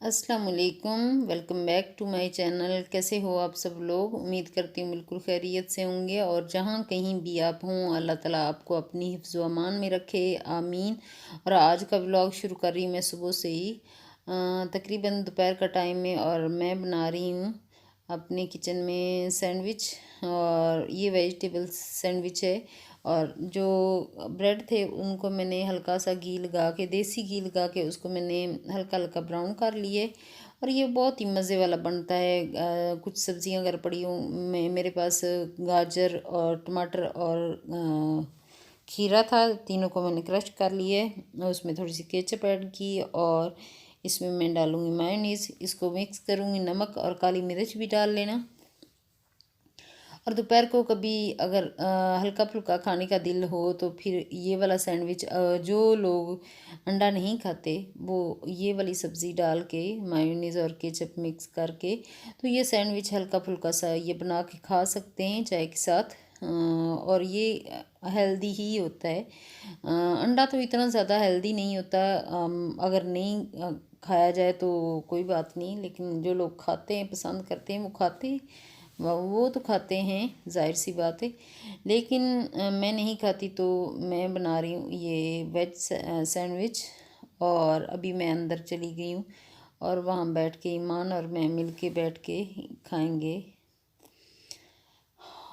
अस्सलाम वालेकुम। Welcome back to my channel. कैसे हो आप सब लोग? उम्मीद करती हूँ बिल्कुल खैरियत से होंगे और जहाँ कहीं भी आप हों अल्लाह ताला आपको अपनी हिफ्ज़ व अमान में रखे, आमीन। और आज का व्लॉग शुरू कर रही हूँ मैं सुबह से ही, तकरीबन दोपहर का टाइम है और मैं बना रही हूँ अपने किचन में सैंडविच। और ये वेजिटेबल सैंडविच है। और जो ब्रेड थे उनको मैंने हल्का सा घी लगा के, देसी घी लगा के उसको मैंने हल्का हल्का ब्राउन कर लिए। और ये बहुत ही मज़े वाला बनता है। कुछ सब्जियां अगर पड़ी हों, मेरे पास गाजर और टमाटर और खीरा था, तीनों को मैंने क्रश कर लिए। उसमें थोड़ी सी केचप ऐड की और इसमें मैं डालूँगी मायोनीज़। इसको मिक्स करूँगी, नमक और काली मिर्च भी डाल लेना। और दोपहर को कभी अगर हल्का फुल्का खाने का दिल हो तो फिर ये वाला सैंडविच, जो लोग अंडा नहीं खाते वो ये वाली सब्ज़ी डाल के मायोनीज़ और केचप मिक्स करके तो ये सैंडविच हल्का फुल्का सा ये बना के खा सकते हैं चाय के साथ। और ये हेल्दी ही होता है। अंडा तो इतना ज़्यादा हेल्दी नहीं होता। अगर नहीं खाया जाए तो कोई बात नहीं, लेकिन जो लोग खाते हैं, पसंद करते हैं, वो खाते हैं, वो तो खाते हैं, जाहिर सी बात है। लेकिन मैं नहीं खाती तो मैं बना रही हूँ ये वेज सैंडविच। और अभी मैं अंदर चली गई हूँ और वहाँ बैठ के ईमान और मैं मिल के बैठ के खाएंगे।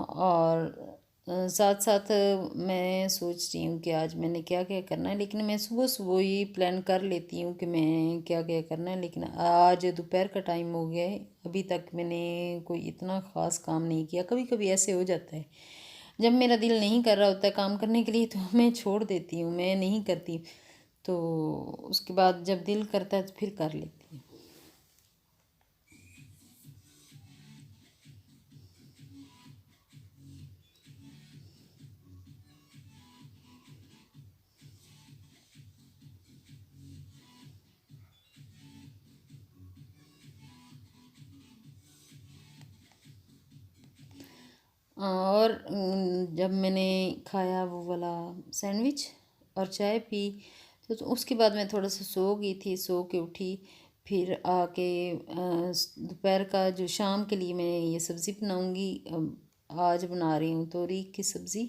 और साथ साथ मैं सोच रही हूँ कि आज मैंने क्या क्या करना है, लेकिन मैं सुबह सुबह ही प्लान कर लेती हूँ कि मैं क्या क्या करना है। लेकिन आज दोपहर का टाइम हो गया है, अभी तक मैंने कोई इतना ख़ास काम नहीं किया। कभी कभी ऐसे हो जाता है, जब मेरा दिल नहीं कर रहा होता है काम करने के लिए तो मैं छोड़ देती हूँ, मैं नहीं करती। तो उसके बाद जब दिल करता है तो फिर कर लेती हूँ। और जब मैंने खाया वो वाला सैंडविच और चाय पी तो उसके बाद मैं थोड़ा सा सो गई थी, सो के उठी। फिर आके दोपहर का जो शाम के लिए मैं ये सब्ज़ी बनाऊंगी। आज बना रही हूँ तोरी की सब्ज़ी।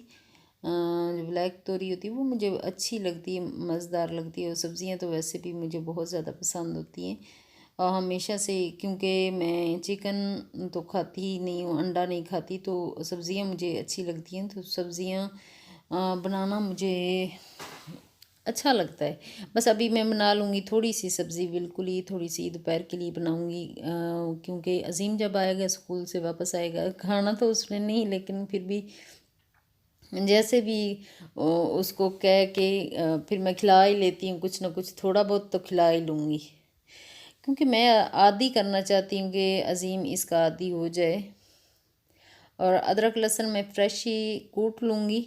जो ब्लैक तोरी होती है वो मुझे अच्छी लगती है, मज़ेदार लगती है। और सब्ज़ियाँ तो वैसे भी मुझे बहुत ज़्यादा पसंद होती हैं और हमेशा से, क्योंकि मैं चिकन तो खाती ही नहीं हूँ, अंडा नहीं खाती, तो सब्ज़ियाँ मुझे अच्छी लगती हैं। तो सब्ज़ियाँ बनाना मुझे अच्छा लगता है। बस अभी मैं बना लूँगी थोड़ी सी सब्ज़ी, बिल्कुल ही थोड़ी सी दोपहर के लिए बनाऊँगी, क्योंकि अज़ीम जब आएगा स्कूल से वापस आएगा, खाना तो उसने नहीं लेकिन फिर भी जैसे भी उसको कह के फिर मैं खिला ही लेती हूँ, कुछ ना कुछ थोड़ा बहुत तो खिला ही लूँगी। क्योंकि मैं आदी करना चाहती हूँ कि अज़ीम इसका आदी हो जाए। और अदरक लहसुन मैं फ्रेश ही कूट लूँगी।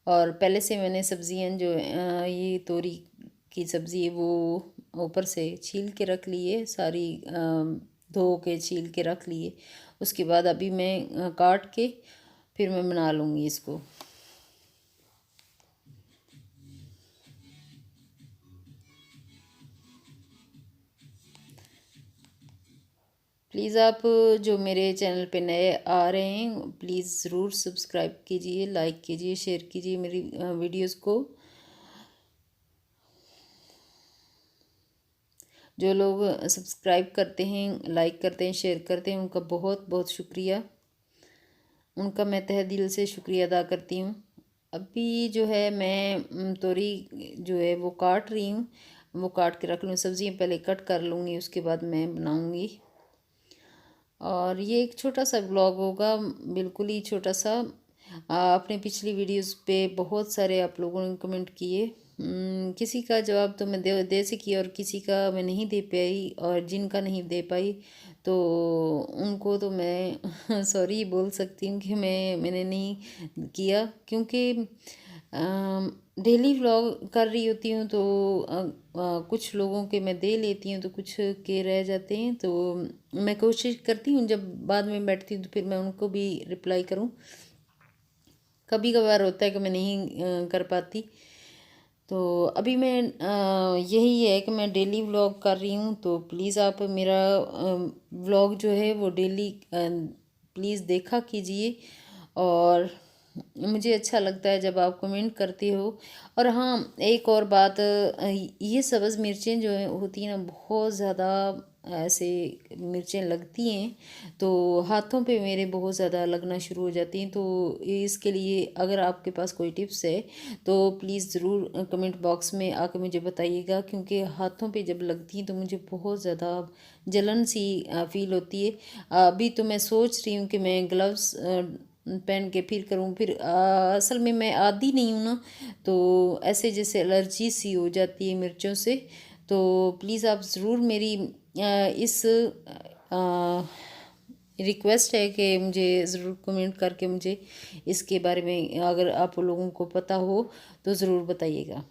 और पहले से मैंने सब्जियां जो ये तोरी की सब्ज़ी है वो ऊपर से छील के रख ली है सारी, धो के छील के रख लिए। उसके बाद अभी मैं काट के फिर मैं बना लूँगी इसको। प्लीज़ आप जो मेरे चैनल पे नए आ रहे हैं प्लीज़ ज़रूर सब्सक्राइब कीजिए, लाइक कीजिए, शेयर कीजिए मेरी वीडियोस को। जो लोग सब्सक्राइब करते हैं, लाइक करते हैं, शेयर करते हैं, उनका बहुत बहुत शुक्रिया। उनका मैं तहे दिल से शुक्रिया अदा करती हूँ। अभी जो है मैं तोरी जो है वो काट रही हूँ, वो काट के रख लूँ। सब्ज़ियाँ पहले कट कर लूँगी, उसके बाद मैं बनाऊँगी। और ये एक छोटा सा ब्लॉग होगा, बिल्कुल ही छोटा सा। अपने पिछली वीडियोस पे बहुत सारे आप लोगों ने कमेंट किए। किसी का जवाब तो मैं दे सकी और किसी का मैं नहीं दे पाई, और जिनका नहीं दे पाई तो उनको तो मैं सॉरी बोल सकती हूँ कि मैंने नहीं किया। क्योंकि डेली व्लॉग कर रही होती हूँ तो कुछ लोगों के मैं दे लेती हूँ तो कुछ के रह जाते हैं। तो मैं कोशिश करती हूँ जब बाद में बैठती हूँ तो फिर मैं उनको भी रिप्लाई करूँ। कभी कभार होता है कि मैं नहीं कर पाती। तो अभी मैं यही है कि मैं डेली व्लॉग कर रही हूँ, तो प्लीज़ आप मेरा व्लॉग जो है वो डेली प्लीज़ देखा कीजिए। और मुझे अच्छा लगता है जब आप कमेंट करते हो। और हाँ, एक और बात, ये सब्ज़ मिर्चें जो है होती हैं ना, बहुत ज़्यादा ऐसे मिर्चें लगती हैं तो हाथों पे मेरे बहुत ज़्यादा लगना शुरू हो जाती हैं। तो इसके लिए अगर आपके पास कोई टिप्स है तो प्लीज़ ज़रूर कमेंट बॉक्स में आकर मुझे बताइएगा, क्योंकि हाथों पे जब लगती हैं तो मुझे बहुत ज़्यादा जलन सी फील होती है। अभी तो मैं सोच रही हूँ कि मैं ग्लव्स पहन के फिर करूँ, फिर असल में मैं आदी नहीं हूँ ना, तो ऐसे जैसे एलर्जी सी हो जाती है मिर्चों से। तो प्लीज़ आप ज़रूर मेरी इस रिक्वेस्ट है कि मुझे ज़रूर कमेंट करके मुझे इसके बारे में अगर आप लोगों को पता हो तो ज़रूर बताइएगा।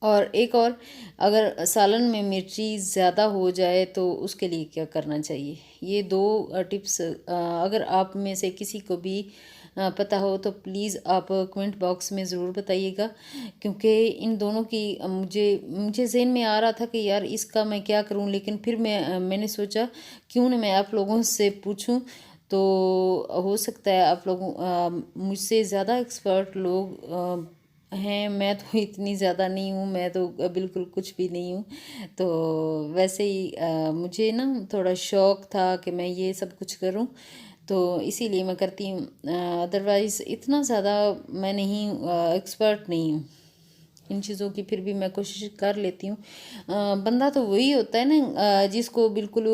और एक और, अगर सालन में मिर्ची ज़्यादा हो जाए तो उसके लिए क्या करना चाहिए, ये दो टिप्स अगर आप में से किसी को भी पता हो तो प्लीज़ आप कमेंट बॉक्स में ज़रूर बताइएगा, क्योंकि इन दोनों की मुझे मुझे ज़हन में आ रहा था कि यार इसका मैं क्या करूं, लेकिन फिर मैंने सोचा क्यों ना मैं आप लोगों से पूछूं। तो हो सकता है आप लोगों मुझसे ज़्यादा एक्सपर्ट लोग हैं, मैं तो इतनी ज़्यादा नहीं हूँ, मैं तो बिल्कुल कुछ भी नहीं हूँ। तो वैसे ही मुझे ना थोड़ा शौक़ था कि मैं ये सब कुछ करूँ, तो इसीलिए मैं करती हूँ। अदरवाइज़ इतना ज़्यादा मैं नहीं एक्सपर्ट नहीं हूँ इन चीज़ों की, फिर भी मैं कोशिश कर लेती हूँ। बंदा तो वही होता है ना जिसको बिल्कुल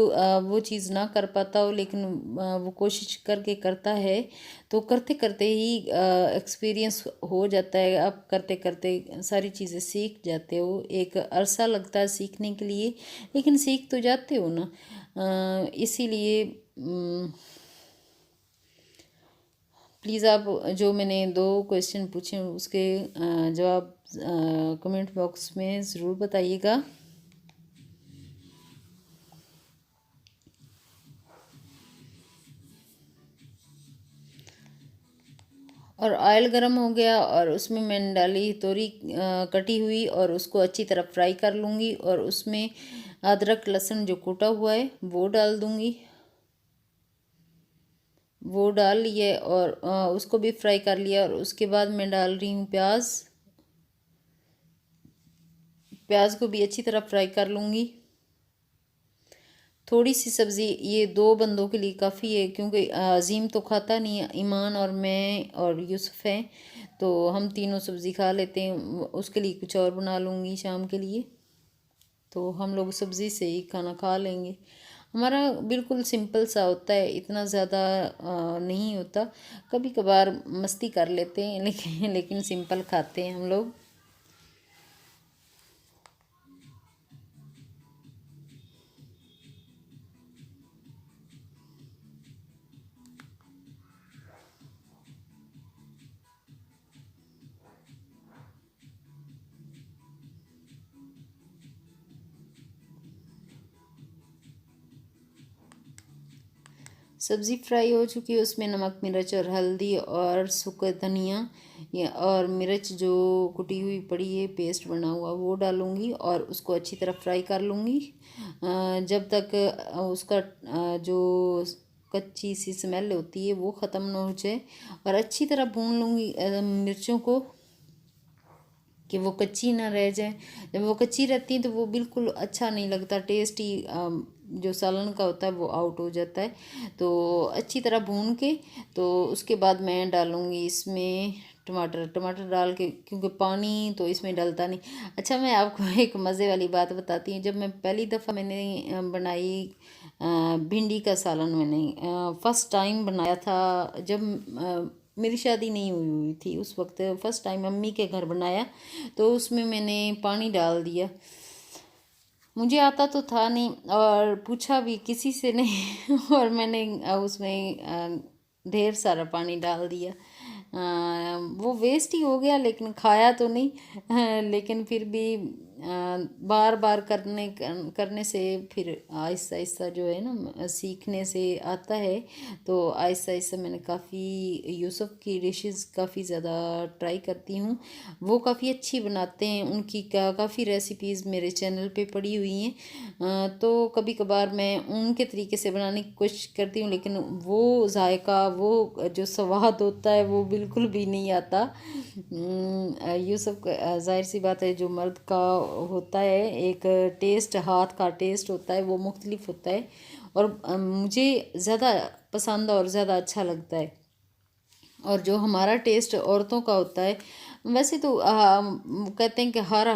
वो चीज़ ना कर पाता हो, लेकिन वो कोशिश करके करता है, तो करते करते ही एक्सपीरियंस हो जाता है। आप करते करते सारी चीज़ें सीख जाते हो। एक अरसा लगता है सीखने के लिए, लेकिन सीख तो जाते हो ना। इसीलिए प्लीज़ आप जो मैंने दो क्वेश्चन पूछे उसके जवाब कमेंट बॉक्स में ज़रूर बताइएगा। और ऑयल गरम हो गया और उसमें मैंने डाली तोरी कटी हुई, और उसको अच्छी तरह फ्राई कर लूँगी, और उसमें अदरक लहसुन जो कूटा हुआ है वो डाल दूँगी। वो डाल लिए और उसको भी फ्राई कर लिया, और उसके बाद मैं डाल रही हूँ प्याज। प्याज को भी अच्छी तरह फ्राई कर लूँगी। थोड़ी सी सब्ज़ी, ये दो बंदों के लिए काफ़ी है, क्योंकि अज़ीम तो खाता नहीं है, ईमान और मैं और यूसुफ हैं, तो हम तीनों सब्ज़ी खा लेते हैं। उसके लिए कुछ और बना लूँगी शाम के लिए, तो हम लोग सब्ज़ी से ही खाना खा लेंगे। हमारा बिल्कुल सिंपल सा होता है, इतना ज़्यादा नहीं होता। कभी कभार मस्ती कर लेते हैं, लेकिन सिंपल खाते हैं हम लोग। सब्ज़ी फ्राई हो चुकी है, उसमें नमक मिर्च और हल्दी और सूखा धनिया या और मिर्च जो कुटी हुई पड़ी है, पेस्ट बना हुआ, वो डालूँगी और उसको अच्छी तरह फ्राई कर लूँगी जब तक उसका जो कच्ची सी स्मेल होती है वो ख़त्म ना हो जाए। और अच्छी तरह भून लूँगी मिर्चों को, कि वो कच्ची ना रह जाए। जब वो कच्ची रहती हैं तो वो बिल्कुल अच्छा नहीं लगता, टेस्ट ही जो सालन का होता है वो आउट हो जाता है। तो अच्छी तरह भून के तो उसके बाद मैं डालूँगी इसमें टमाटर। टमाटर डाल के, क्योंकि पानी तो इसमें डलता नहीं। अच्छा, मैं आपको एक मज़े वाली बात बताती हूँ। जब मैं पहली दफ़ा मैंने बनाई भिंडी का सालन, मैंने फ़र्स्ट टाइम बनाया था जब मेरी शादी नहीं हुई हुई थी उस वक्त, फ़र्स्ट टाइम मम्मी के घर बनाया, तो उसमें मैंने पानी डाल दिया। मुझे आता तो था नहीं और पूछा भी किसी से नहीं और मैंने उसमें ढेर सारा पानी डाल दिया। वो वेस्ट ही हो गया, लेकिन खाया तो नहीं लेकिन फिर भी बार बार करने से फिर आहिस्ता आहिस्ता जो है ना सीखने से आता है। तो आहिस्ता आहिस्ता मैंने काफ़ी यूसुफ की डिशेस काफ़ी ज़्यादा ट्राई करती हूँ। वो काफ़ी अच्छी बनाते हैं, उनकी काफ़ी रेसिपीज़ मेरे चैनल पे पड़ी हुई हैं। तो कभी कभार मैं उनके तरीके से बनाने की कोशिश करती हूँ, लेकिन वो जायका, वो जो स्वाद होता है वो बिल्कुल भी नहीं आता। यूसुफ जाहिर सी बात है, जो मर्द का होता है एक टेस्ट, हाथ का टेस्ट होता है, वो मुख्तलिफ होता है और मुझे ज़्यादा पसंद और ज़्यादा अच्छा लगता है। और जो हमारा टेस्ट औरतों का होता है, वैसे तो कहते हैं कि हर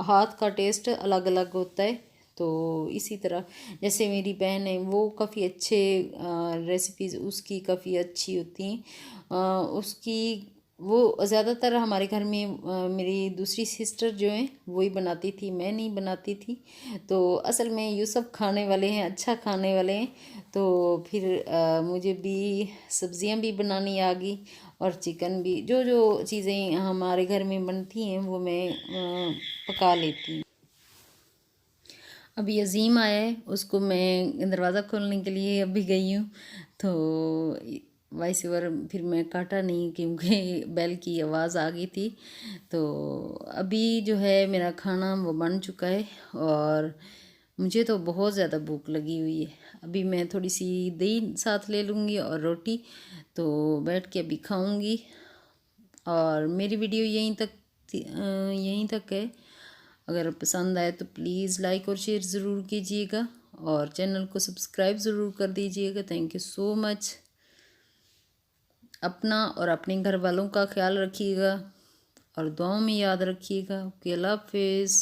हाथ का टेस्ट अलग अलग होता है। तो इसी तरह जैसे मेरी बहन है, वो काफ़ी अच्छे रेसिपीज़ उसकी काफ़ी अच्छी होती हैं। उसकी वो ज़्यादातर हमारे घर में मेरी दूसरी सिस्टर जो हैं वही बनाती थी, मैं नहीं बनाती थी। तो असल में ये सब खाने वाले हैं, अच्छा खाने वाले हैं। तो फिर मुझे भी सब्जियां भी बनानी आ गई और चिकन भी, जो जो चीज़ें हमारे घर में बनती हैं वो मैं पका लेती हूँ। अभी अजीम आया है, उसको मैं दरवाज़ा खोलने के लिए अभी गई हूँ। तो वॉइस ओवर फिर मैं काटा नहीं क्योंकि बेल की आवाज़ आ गई थी। तो अभी जो है मेरा खाना वो बन चुका है और मुझे तो बहुत ज़्यादा भूख लगी हुई है। अभी मैं थोड़ी सी दही साथ ले लूँगी और रोटी, तो बैठ के अभी खाऊँगी। और मेरी वीडियो यहीं तक है। अगर पसंद आए तो प्लीज़ लाइक और शेयर ज़रूर कीजिएगा और चैनल को सब्सक्राइब ज़रूर कर दीजिएगा। Thank you so much. अपना और अपने घर वालों का ख्याल रखिएगा और दुआओं में याद रखिएगा। ओके, अल्लाह हाफिज़।